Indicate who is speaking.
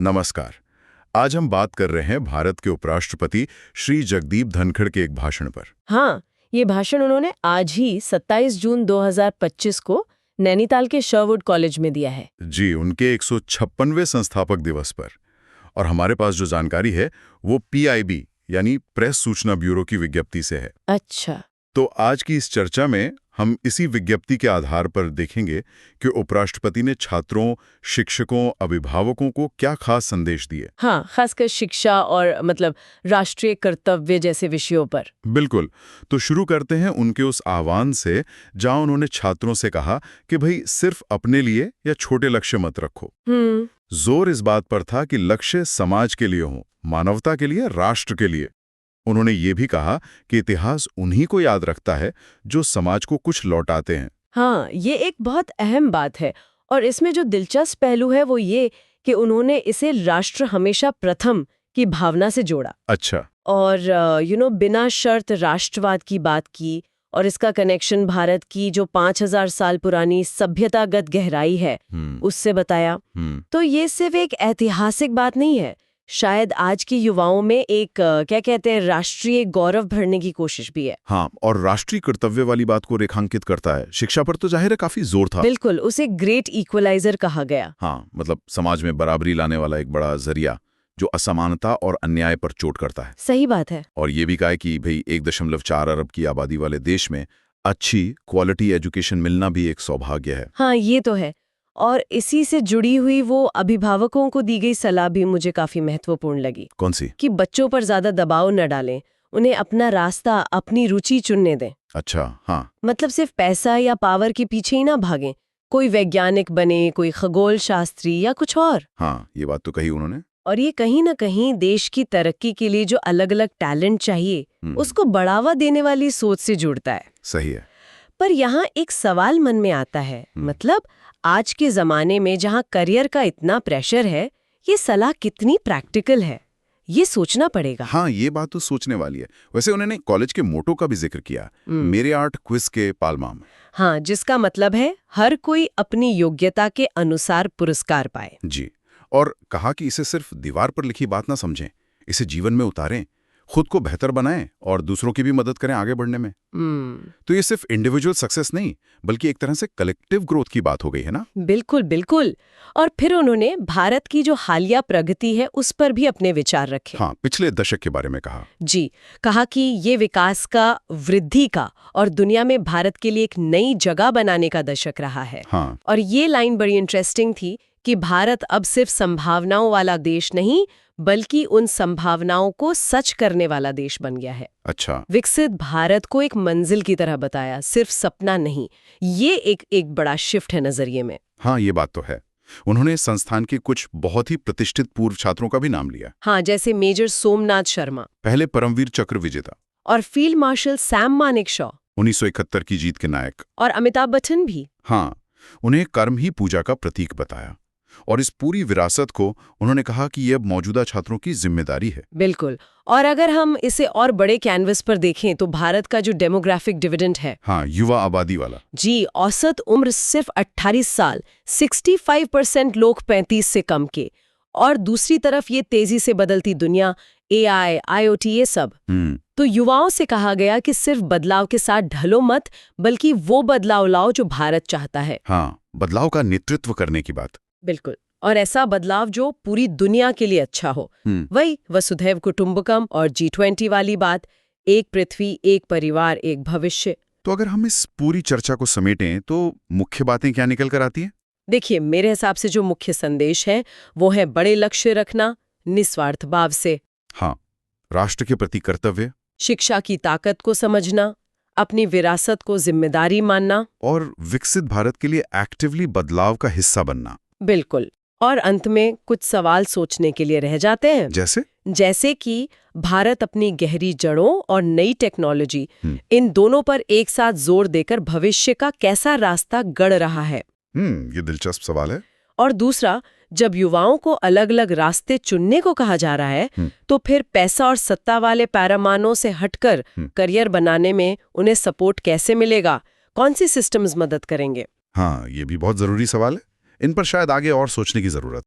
Speaker 1: नमस्कार। आज हम बात कर रहे हैं भारत के उपराष्ट्रपति श्री जगदीप धनखड़ के एक भाषण पर।
Speaker 2: हाँ, ये भाषण उन्होंने आज ही 27 जून 2025 को नैनीताल के शर्वुड कॉलेज में दिया है।
Speaker 1: जी, उनके 156वें संस्थापक दिवस पर। और हमारे पास जो जानकारी है वो PIB यानी प्रेस सूचना ब्यूरो की विज्ञप्ति से है।
Speaker 2: अच्छा।
Speaker 1: तो आज की इस चर्चा में हम इसी विज्ञप्ति के आधार पर देखेंगे कि उपराष्ट्रपति ने छात्रों, शिक्षकों, अभिभावकों को क्या खास संदेश दिए।
Speaker 2: हाँ, खासकर शिक्षा और राष्ट्रीय कर्तव्य जैसे विषयों पर।
Speaker 1: बिल्कुल। तो शुरू करते हैं उनके उस आह्वान से जहां उन्होंने छात्रों से कहा कि भाई सिर्फ अपने लिए या छोटे लक्ष्य मत रखो। जोर इस बात पर था कि लक्ष्य समाज के लिए हो, मानवता के लिए, राष्ट्र के लिए। उन्होंने ये भी कहा कि इतिहास उन्हीं को याद रखता है जो समाज को कुछ लौटाते हैं।
Speaker 2: हाँ, ये एक बहुत अहम बात है और इसमें जो दिलचस्प पहलू है वो ये कि उन्होंने इसे राष्ट्र हमेशा प्रथम की भावना से जोड़ा।
Speaker 1: अच्छा।
Speaker 2: और बिना शर्त राष्ट्रवाद की बात की और इसका कनेक्शन भारत की जो 5000 साल पुरानी सभ्यतागत गहराई है उससे बताया। तो ये सिर्फ एक ऐतिहासिक बात नहीं है, शायद आज के युवाओं में एक क्या कहते हैं राष्ट्रीय गौरव भरने की कोशिश भी है।
Speaker 1: हाँ, और राष्ट्रीय कर्तव्य वाली बात को रेखांकित करता है। शिक्षा पर तो जाहिर है काफी जोर था।
Speaker 2: बिल्कुल, उसे ग्रेट इक्वलाइजर कहा गया।
Speaker 1: हाँ, मतलब समाज में बराबरी लाने वाला एक बड़ा जरिया जो असमानता और अन्याय पर चोट करता है।
Speaker 2: सही बात है।
Speaker 1: और ये भी कहा कि भाई 1.4 अरब की आबादी वाले देश में अच्छी क्वालिटी एजुकेशन मिलना भी एक सौभाग्य है।
Speaker 2: हाँ, ये तो है। और इसी से जुड़ी हुई वो अभिभावकों को दी गई सलाह भी मुझे काफी महत्वपूर्ण लगी।
Speaker 1: कौन सी?
Speaker 2: कि बच्चों पर ज्यादा दबाव न डालें, उन्हें अपना रास्ता, अपनी रुचि चुनने दें।
Speaker 1: अच्छा। हाँ,
Speaker 2: मतलब सिर्फ पैसा या पावर के पीछे ही ना भागें। कोई वैज्ञानिक बने, कोई खगोल शास्त्री या कुछ और।
Speaker 1: हाँ, ये बात तो कही उन्होंने।
Speaker 2: और ये कहीं ना कहीं देश की तरक्की के लिए जो अलग अलग टैलेंट चाहिए उसको बढ़ावा देने वाली सोच से जुड़ता है।
Speaker 1: सही है।
Speaker 2: पर यहाँ एक सवाल मन में आता है, मतलब आज के जमाने में जहाँ करियर का इतना प्रेशर है, ये सलाह कितनी प्रैक्टिकल है, ये सोचना पड़ेगा।
Speaker 1: हाँ, ये बात तो सोचने वाली है। वैसे उन्होंने कॉलेज के मोटो का भी जिक्र किया, मेरे आर्ट क्विज के पालमा में।
Speaker 2: हाँ, जिसका मतलब है हर कोई अपनी योग्यता के अनुसार पुरस्कार पाए।
Speaker 1: जी। और कहा कि इसे सिर्फ दीवार पर लिखी बात ना समझें, इसे जीवन में उतारें, खुद को बेहतर बनाएं और दूसरों की भी मदद करें आगे बढ़ने में। तो ये सिर्फ इंडिविजुअल सक्सेस नहीं बल्कि एक तरह से कलेक्टिव ग्रोथ की बात हो गई है ना।
Speaker 2: बिल्कुल बिल्कुल। और फिर उन्होंने भारत की जो हालिया प्रगति है उस पर भी अपने विचार रखे।
Speaker 1: हाँ, पिछले दशक के बारे में कहा।
Speaker 2: जी, कहा कि ये विकास का, वृद्धि का और दुनिया में भारत के लिए एक नई जगह बनाने का दशक रहा है।
Speaker 1: हाँ।
Speaker 2: और ये लाइन बड़ी इंटरेस्टिंग थी कि भारत अब सिर्फ संभावनाओं वाला देश नहीं बल्कि उन संभावनाओं को सच करने वाला देश बन गया है।
Speaker 1: अच्छा।
Speaker 2: विकसित भारत को एक मंजिल की तरह बताया, सिर्फ सपना नहीं। ये एक बड़ा शिफ्ट है नजरिए में।
Speaker 1: हाँ, ये बात तो है। उन्होंने संस्थान के कुछ बहुत ही प्रतिष्ठित पूर्व छात्रों का भी नाम लिया।
Speaker 2: हाँ, जैसे मेजर सोमनाथ शर्मा,
Speaker 1: पहले परमवीर चक्र विजेता,
Speaker 2: और फील्ड मार्शल सैम मानेकशॉ,
Speaker 1: 1971 की जीत के नायक,
Speaker 2: और अमिताभ बच्चन भी।
Speaker 1: हाँ, उन्हें कर्म ही पूजा का प्रतीक बताया। और इस पूरी विरासत को उन्होंने कहा कि यह अब मौजूदा छात्रों की जिम्मेदारी है।
Speaker 2: बिल्कुल। और अगर हम इसे और बड़े कैनवस पर देखें तो भारत का जो डेमोग्राफिक डिविडेंड है,
Speaker 1: हाँ, युवा आबादी वाला।
Speaker 2: जी, औसत उम्र सिर्फ 28 साल, 65% लोग 35 से कम के। और दूसरी तरफ ये तेजी से बदलती दुनिया, AI, IoT, ये सब। तो युवाओं से कहा गया कि सिर्फ बदलाव के साथ ढलो मत, बल्कि वो बदलाव लाओ जो भारत चाहता है।
Speaker 1: हाँ, बदलाव का नेतृत्व करने की बात।
Speaker 2: बिल्कुल। और ऐसा बदलाव जो पूरी दुनिया के लिए अच्छा हो। वही वसुधैव कुटुंबकम और G20 वाली बात, एक पृथ्वी, एक परिवार, एक भविष्य।
Speaker 1: तो अगर हम इस पूरी चर्चा को समेटें तो मुख्य बातें क्या निकल कर आती हैं?
Speaker 2: देखिए, मेरे हिसाब से जो मुख्य संदेश है वो है बड़े लक्ष्य रखना, निस्वार्थ भाव से।
Speaker 1: हाँ, राष्ट्र के प्रति कर्तव्य,
Speaker 2: शिक्षा की ताकत को समझना, अपनी विरासत को जिम्मेदारी मानना,
Speaker 1: और विकसित भारत के लिए एक्टिवली बदलाव का हिस्सा बनना।
Speaker 2: बिल्कुल। और अंत में कुछ सवाल सोचने के लिए रह जाते हैं। जैसे कि भारत अपनी गहरी जड़ों और नई टेक्नोलॉजी, इन दोनों पर एक साथ जोर देकर भविष्य का कैसा रास्ता गढ़ रहा है।
Speaker 1: ये दिलचस्प सवाल है।
Speaker 2: और दूसरा, जब युवाओं को अलग अलग रास्ते चुनने को कहा जा रहा है तो फिर पैसा और सत्ता वाले पैरामानों से हटकर करियर बनाने में उन्हें सपोर्ट कैसे मिलेगा, कौन सी सिस्टम्स मदद करेंगे।
Speaker 1: हाँ, ये भी बहुत जरूरी सवाल है। इन पर शायद आगे और सोचने की जरूरत।